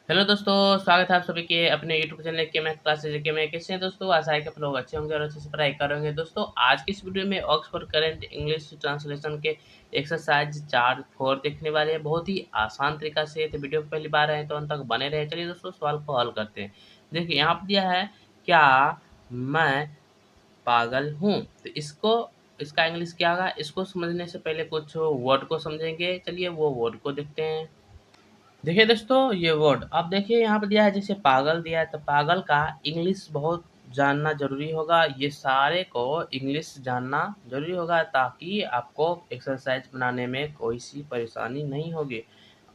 Hello दोस्तों, स्वागत है आप सभी के अपने यूट्यूब चैनल के मैथ क्लासेज के में। कैसे हैं दोस्तों? आशा है कि आप लोग अच्छे होंगे और अच्छे से पढ़ाई करेंगे। दोस्तों, आज की इस वीडियो में ऑक्सफोर्ड करंट इंग्लिश ट्रांसलेशन के एक्सरसाइज 4-4 देखने वाले हैं, बहुत ही आसान तरीका से। तो वीडियो को पहली बार आए तो अंत तक बने रहे। चलिए दोस्तों, सवाल को हल करते हैं। देखिए, यहाँ पर दिया है, क्या मैं पागल हूँ? तो इसका इंग्लिश क्या होगा? इसको समझने से पहले कुछ वर्ड को समझेंगे। चलिए वो वर्ड को देखते हैं। देखिए दोस्तों, ये वर्ड आप देखिए यहाँ पे दिया है, जैसे पागल दिया है, तो पागल का इंग्लिश बहुत जानना जरूरी होगा। ये सारे को इंग्लिश जानना जरूरी होगा ताकि आपको एक्सरसाइज बनाने में कोई सी परेशानी नहीं होगी।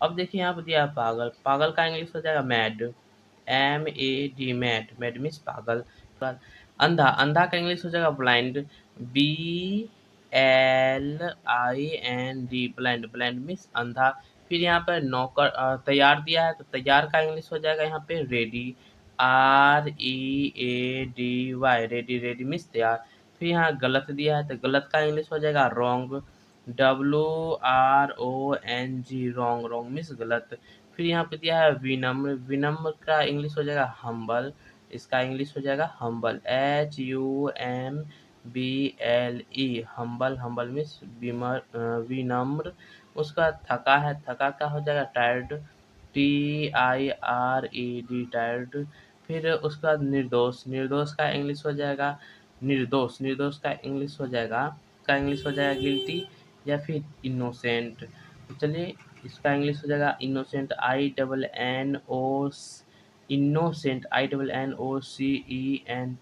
अब देखिए यहाँ पे दिया है पागल। पागल का इंग्लिश हो जाएगा mad, MAD, mad. Mad means पागल। अंधा, अंधा का इंग्लिश हो जाएगा blind, BLIND, blind. Blind means अंधा। फिर यहाँ पर नौकर तैयार दिया है, तो तैयार का इंग्लिश हो जाएगा यहाँ पे ready, READY, ready. Ready means तैयार। फिर यहाँ गलत दिया है, तो गलत का इंग्लिश हो जाएगा wrong, WRONG, wrong. Wrong means गलत। फिर यहाँ पे दिया है विनम्र। विनम्र का इंग्लिश हो जाएगा हम्बल, इसका इंग्लिश हो जाएगा humble, HUMBLE, humble. Humble means विनम्र। उसका थका है, थका का हो जाएगा टायर्ड, TIRED, टायर्ड। फिर उसका निर्दोष। निर्दोष का इंग्लिश हो जाएगा निर्दोष। निर्दोष का इंग्लिश हो जाएगा गिल्टी या फिर इनोसेंट। चलिए, इसका इंग्लिश हो जाएगा innocent, INNOCENT,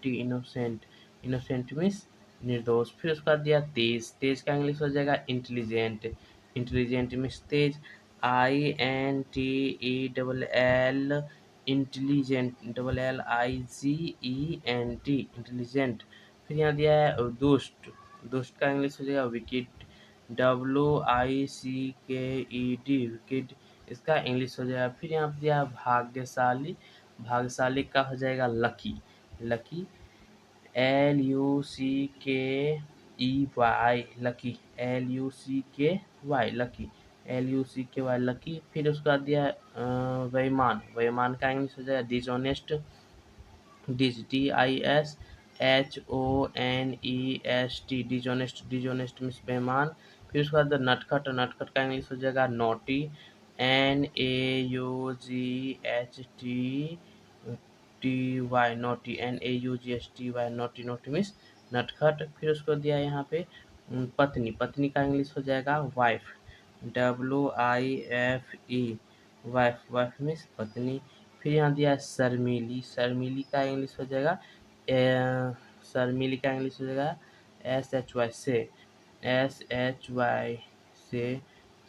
innocent. Innocent means निर्दोष। फिर उसका दिया तेज। तेज का इंग्लिश हो जाएगा इंटेलिजेंट। इंटेलिजेंट मीन्स तेज, INTELL, इंटेलिजेंट, LIGENT, इंटेलिजेंट। फिर यहाँ दिया है दुष्ट। दुष्ट का इंग्लिश हो जाएगा विकेड, WICKED, विकेड। इसका इंग्लिश हो जाएगा। फिर यहाँ पे दिया है भाग्यशाली। भाग्यशाली का हो जाएगा lucky. Lucky, LUCKEY, lucky, LUCKY, lucky, LUCKY, lucky. फिर उसका दिया है बेईमान। बेईमान का इंग्लिश हो जाएगा dishonest, DISHONEST, dishonest. Dishonest means बेईमान। फिर उसके बाद नटखट। नटखट का इंग्लिश हो जाएगा naughty, NAUGHTY, naughty, NAUGHTY, naughty. Naughty means नटखट। फिर उसको दिया यहाँ पे पत्नी। पत्नी का इंग्लिश हो जाएगा wife, WIFE, wife. Wife means पत्नी। फिर यहाँ दिया है शर्मीली। शर्मीली का इंग्लिश हो जाएगा शर्मीली का इंग्लिश हो जाएगा SHY, SHY,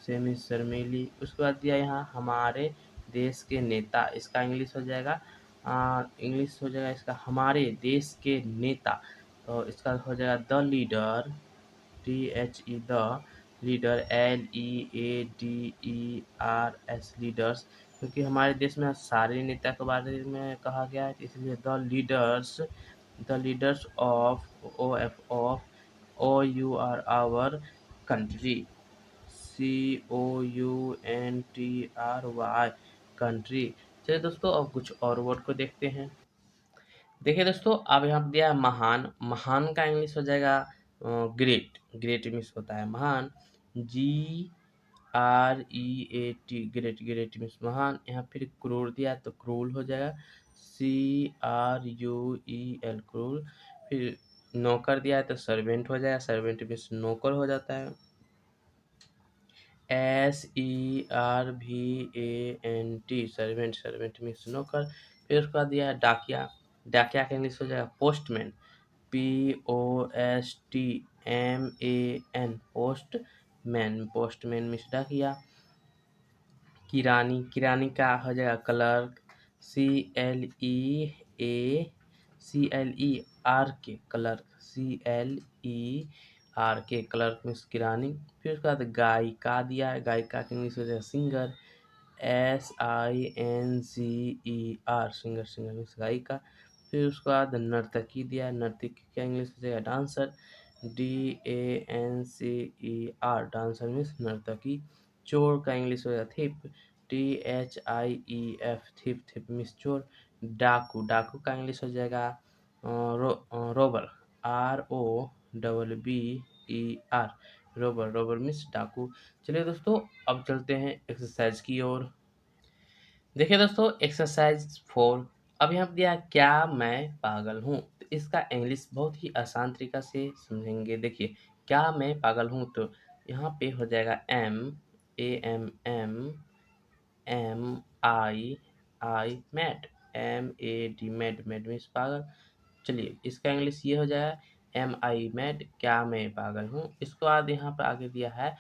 से मीन्स शर्मीली। उसके बाद दिया यहाँ हमारे देश के नेता। इसका इंग्लिश हो जाएगा इसका हमारे देश के नेता। तो इसका हो जाएगा the leader, THE, the leader, LEADERS, leaders. क्योंकि हमारे देश में सारे नेता के बारे में कहा गया है, इसलिए the leaders of OUR, our country, COUNTRY, country. चलिए दोस्तों, अब कुछ और वर्ड को देखते हैं। देखिए दोस्तों, अब यहाँ पे दिया है महान। महान का इंग्लिश हो जाएगा ग्रेट। ग्रेट मीन्स होता है महान, GREAT, ग्रेट। ग्रेट मीन्स महान। यहाँ फिर क्रूर दिया है, तो क्रूल हो जाएगा CRUEL, क्रूल। फिर नौकर दिया है, तो सर्वेंट हो जाएगा। सर्वेंट मीन्स नौकर हो जाता है, SERVANT, सर्वेंट। सर्वेंट मीन्स नौकर। फिर उसके बाद दिया है डाकिया। डाकिया का इंग्लिश हो जाएगा postman, POSTMAN, postman. Postman means डाकिया। किरानी। किरानी का हो जाएगा clerk, CLEARK, clerk, CLERK, clerk means किरानी। फिर उसके बाद गायिका दिया है। गायिका के इंग्लिश हो जाएगा singer, SINGER, singer. Singer means गायिका। फिर उसके बाद नर्तकी दिया है। नर्तकी का इंग्लिश हो जाएगा डांसर, DANCER, डांसर मीन्स नर्तकी। चोर का इंग्लिश हो जाएगा थिप, THIEF थिप थिप मीन्स चोर। डाकू, डाकू का इंग्लिश हो जाएगा Rober, ROBBER, Rober, Rober means डाकू। चलिए दोस्तों, अब चलते हैं एक्सरसाइज की ओर। देखिए दोस्तों, एक्सरसाइज 4। अब यहाँ पे दिया है, क्या मैं पागल हूँ? तो इसका इंग्लिश बहुत ही आसान तरीका से समझेंगे। देखिए, क्या मैं पागल हूँ? तो यहाँ पे हो जाएगा MAMM mad, MAD mad, mad means पागल। चलिए, इसका इंग्लिश ये हो जाएगा एम आई मैड, क्या मैं पागल हूँ। इसके बाद यहाँ पे आगे दिया है,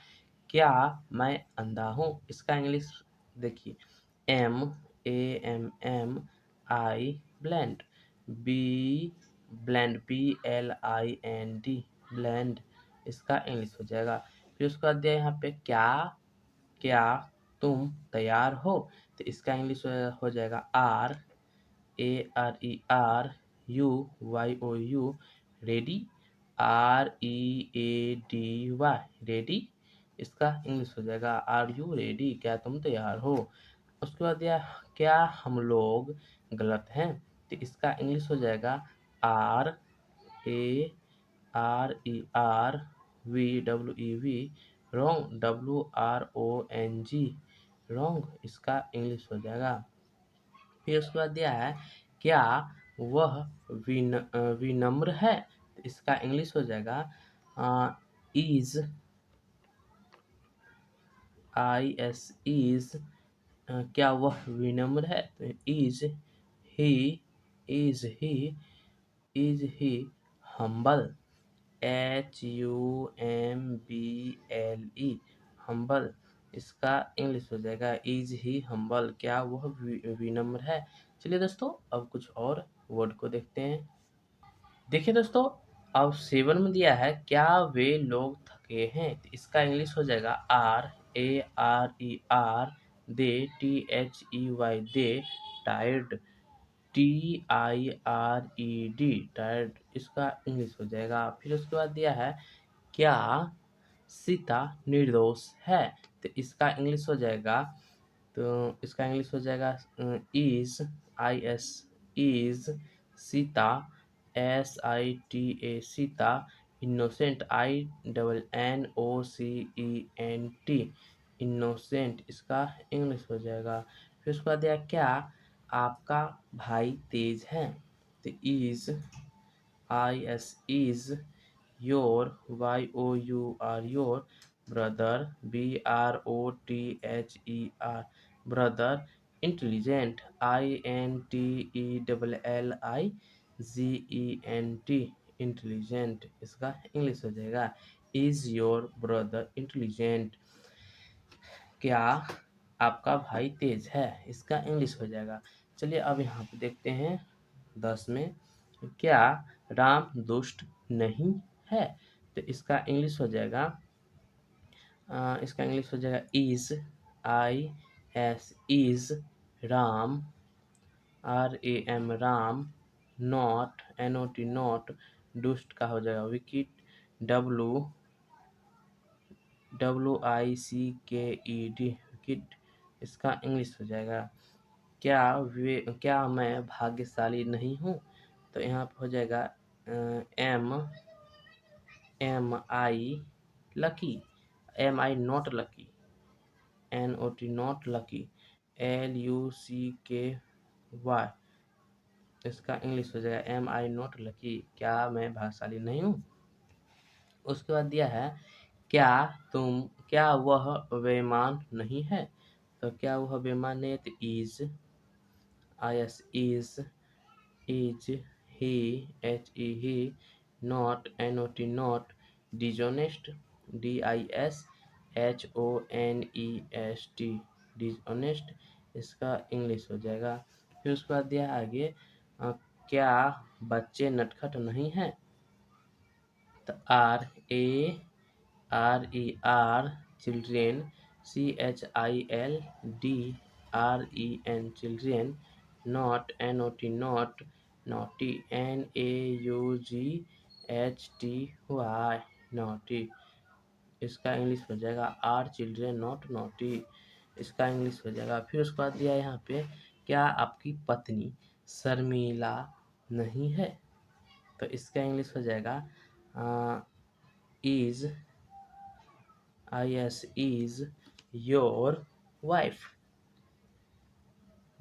क्या मैं अंधा हूँ? इसका इंग्लिश देखिए, MAMMI blind, B blind, BLIND blind, इसका इंग्लिश हो जाएगा। फिर उसके बाद दिया यहाँ पे, क्या क्या तुम तैयार हो? तो इसका इंग्लिश हो जाएगा RARERUYOU रेडी, READY रेडी, इसका इंग्लिश हो जाएगा आर यू रेडी, क्या तुम तैयार हो? उसके बाद दिया, क्या हम लोग गलत हैं? तो इसका इंग्लिश हो जाएगा RARERVWEV रॉन्ग, WRONG रॉन्ग, इसका इंग्लिश हो जाएगा। फिर उसके बाद दिया है, क्या वह विनम्र है? तो इसका इंग्लिश हो जाएगा इज इज, क्या वह विनम्र है? तो he is he is he humble, HUMBLE humble, इसका इंग्लिश हो जाएगा इज ही हम्बल, क्या वह विनम्र है? चलिए दोस्तों, अब कुछ और वर्ड को देखते हैं। देखिए दोस्तों, अब 7 में दिया है, क्या वे लोग थके हैं? तो इसका इंग्लिश हो जाएगा RARER they, THEY they, tired, TIRED tired, इसका इंग्लिश हो जाएगा। फिर उसके बाद दिया है, क्या सीता निर्दोष है? तो इसका इंग्लिश हो जाएगा, is Sita, SITA Sita, innocent, INNOCENT innocent, इसका इंग्लिश हो जाएगा। फिर उसके बाद दिया, क्या आपका भाई तेज है? तो is your, YOUR your brother, BROTHER brother, intelligent, INTELLIGENT intelligent, इसका इंग्लिश हो जाएगा इज योर ब्रदर इंटेलिजेंट, क्या आपका भाई तेज है? इसका इंग्लिश हो जाएगा। चलिए, अब यहाँ पे देखते हैं 10 में, क्या राम दुष्ट नहीं है? तो इसका इंग्लिश हो जाएगा is Ram, RAM Ram, not, NOT not, दुष्ट का हो जाएगा विकेट, WICKED विकेट, इसका इंग्लिश हो जाएगा। क्या मैं भाग्यशाली नहीं हूँ? तो यहाँ पे हो जाएगा MI lucky, MI not lucky, NOT not lucky, LUCKY, इसका इंग्लिश हो जाएगा MI नॉट लकी, क्या मैं भाग्यशाली नहीं हूँ? उसके बाद दिया है, क्या वह बेईमान नहीं है? तो क्या वह बेईमान नहीं है? तो is he, HE he, not, NOT not, dishonest, DISHONEST dishonest, इसका इंग्लिश हो जाएगा। फिर उसके बाद दिया आगे, अ, क्या बच्चे नटखट नहीं हैं? तो RARER children, CHILDREN children, not, NOT not, naughty, NAUGHTY naughty, इसका इंग्लिश हो जाएगा आर चिल्ड्रेन नॉट नॉटी। इसका इंग्लिश हो जाएगा। फिर उसके बाद दिया है यहाँ पे, क्या आपकी पत्नी शर्मिला नहीं है? तो इसका इंग्लिश हो जाएगा is is your wife,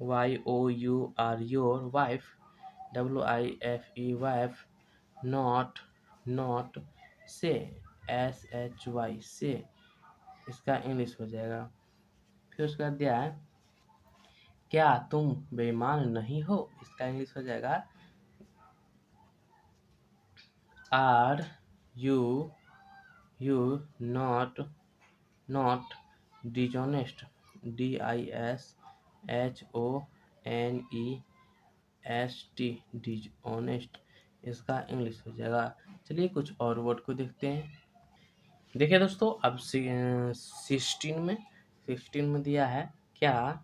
your wife, WIFE wife, not से, SHY से, इसका इंग्लिश हो जाएगा। फिर उसके बाद दिया है, क्या तुम बेईमान नहीं हो? इसका इंग्लिश हो जाएगा are you you not dishonest, DISHONEST, dishonest, इसका इंग्लिश हो जाएगा। चलिए कुछ और वर्ड को देखते हैं। देखिए दोस्तों, अब 16 में दिया है, क्या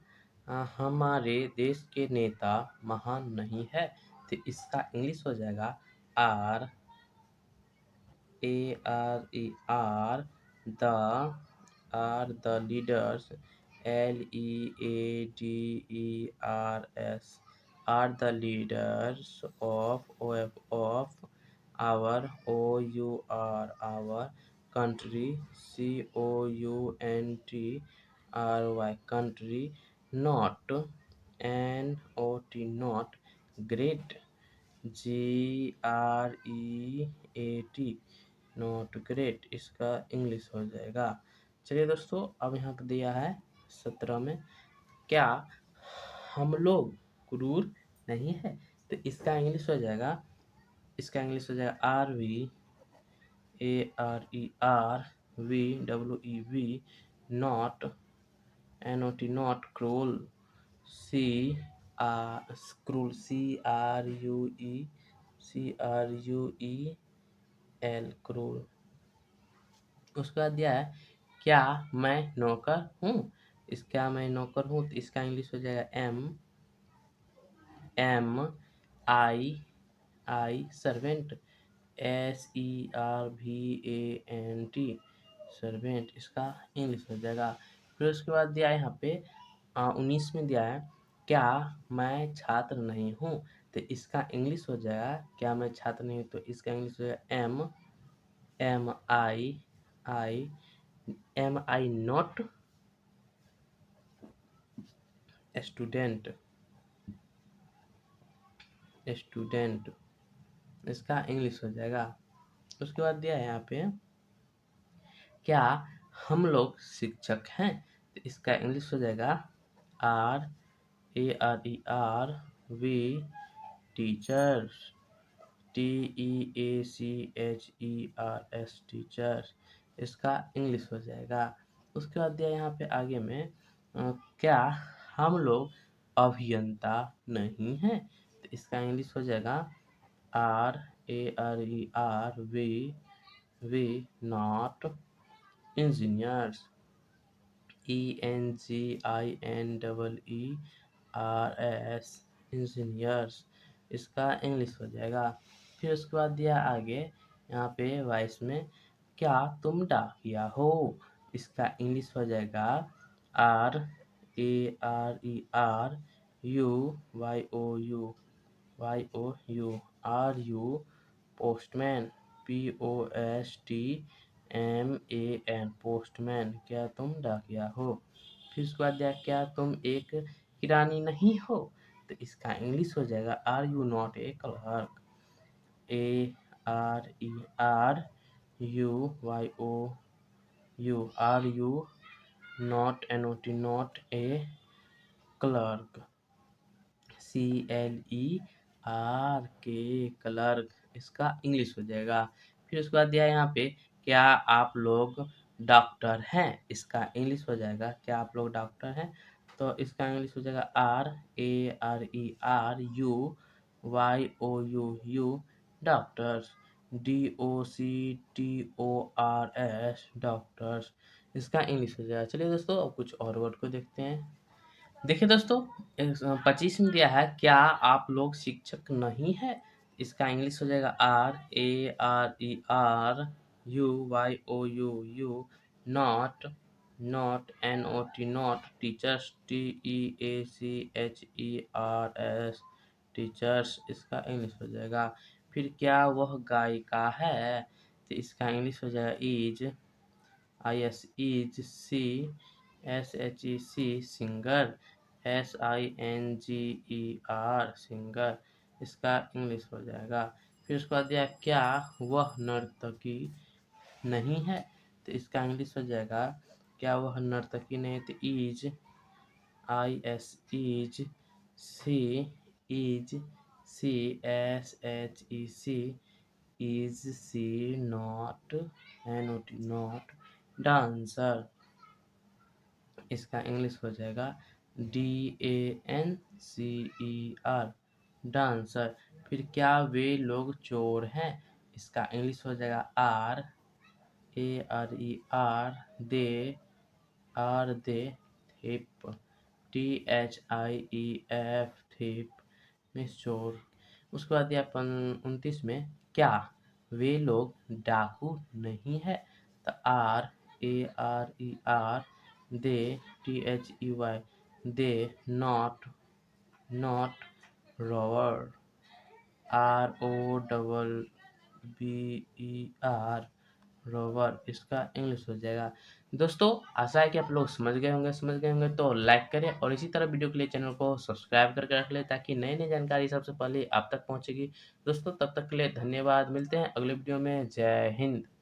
हमारे देश के नेता महान नहीं है? तो इसका इंग्लिश हो जाएगा are ARER, the leaders, LEADERS, are the leaders of our our country, COUNTRY country, not not great, GREAT, not great, इसका इंग्लिश हो जाएगा। चलिए दोस्तों, अब यहाँ पे दिया है 17 में, क्या हम लोग क्रूर नहीं है? तो इसका इंग्लिश हो जाएगा, RVARERVWEV, not not cruel, CRUEL, cruel. उसके बाद दिया है, क्या मैं नौकर हूँ? क्या मैं नौकर हूँ? तो इसका इंग्लिश हो जाएगा MMI सर्वेंट, SERVANT, सर्वेंट, इसका इंग्लिश हो जाएगा। फिर उसके बाद दिया है यहाँ पे 19 में दिया है, क्या मैं छात्र नहीं हूँ? तो इसका इंग्लिश हो जाएगा, क्या मैं छात्र नहीं हूँ? तो इसका इंग्लिश हो जाएगा MI नॉट स्टूडेंट, इसका इंग्लिश हो जाएगा। उसके बाद दिया है यहाँ पे, क्या हम लोग शिक्षक हैं? तो इसका इंग्लिश हो जाएगा RARER, टीचर्स, TEACHERS, टीचर्स, इसका इंग्लिश हो जाएगा। उसके बाद दिया यहाँ पे आगे में, क्या हम लोग अभियंता नहीं हैं? तो इसका इंग्लिश हो जाएगा RARER, not engineers, ENGINEERS, engineers, इसका इंग्लिश हो जाएगा। फिर उसके बाद दिया आगे यहाँ पे 22 में, क्या तुम डाकिया हो? इसका इंग्लिश हो जाएगा RARERUYOU, are you postman, POSTMAN, postman, क्या तुम डाकिया हो? फिर उसके बाद क्या तुम एक किरानी नहीं हो? तो इसका इंग्लिश हो जाएगा are you not a clerk, ARERUYOU, are you not a clerk, CLERK, clerk, इसका इंग्लिश हो जाएगा। फिर उसके बाद दिया है यहाँ पे, क्या आप लोग डॉक्टर हैं? इसका इंग्लिश हो जाएगा, क्या आप लोग डॉक्टर हैं? तो इसका इंग्लिश हो जाएगा RARERUYOUU, डॉक्टर्स, DOCTORS, डॉक्टर्स, इसका इंग्लिश हो जाएगा। चलिए दोस्तों, अब कुछ और वर्ड को देखते हैं। देखिए दोस्तों, 25 में दिया है, क्या आप लोग शिक्षक नहीं है? इसका इंग्लिश हो जाएगा RARERUYOUU, not not, NOT, not, teachers, TEACHERS, teachers, इसका इंग्लिश हो जाएगा। फिर क्या वह गायिका है? तो इसका इंग्लिश हो जाएगा is, SHEC, singer, SINGER, singer, इसका इंग्लिश हो जाएगा। फिर उसके बाद दिया क्या वह नर्तकी नहीं है? तो इसका इंग्लिश हो जाएगा क्या वह नर्तकी नहीं है? तो is she not, not dancer, इसका इंग्लिश हो जाएगा DANCER, डांसर। फिर क्या वे लोग चोर हैं? इसका इंग्लिश हो जाएगा RARER, दे, थिप, THIEF, थिप में चोर। उसके बाद दिया 29 में क्या वे लोग डाकू नहीं है? तो RARER, they, THEY, they, not, robber, ROBBER, rover, इसका इंग्लिश हो जाएगा। दोस्तों आशा है कि आप लोग समझ गए होंगे तो लाइक करें और इसी तरह वीडियो के लिए चैनल को सब्सक्राइब करके रख लें ताकि नई नई जानकारी सबसे पहले आप तक पहुंचेगी। दोस्तों तब तक के लिए धन्यवाद, मिलते हैं अगले वीडियो में। जय हिंद।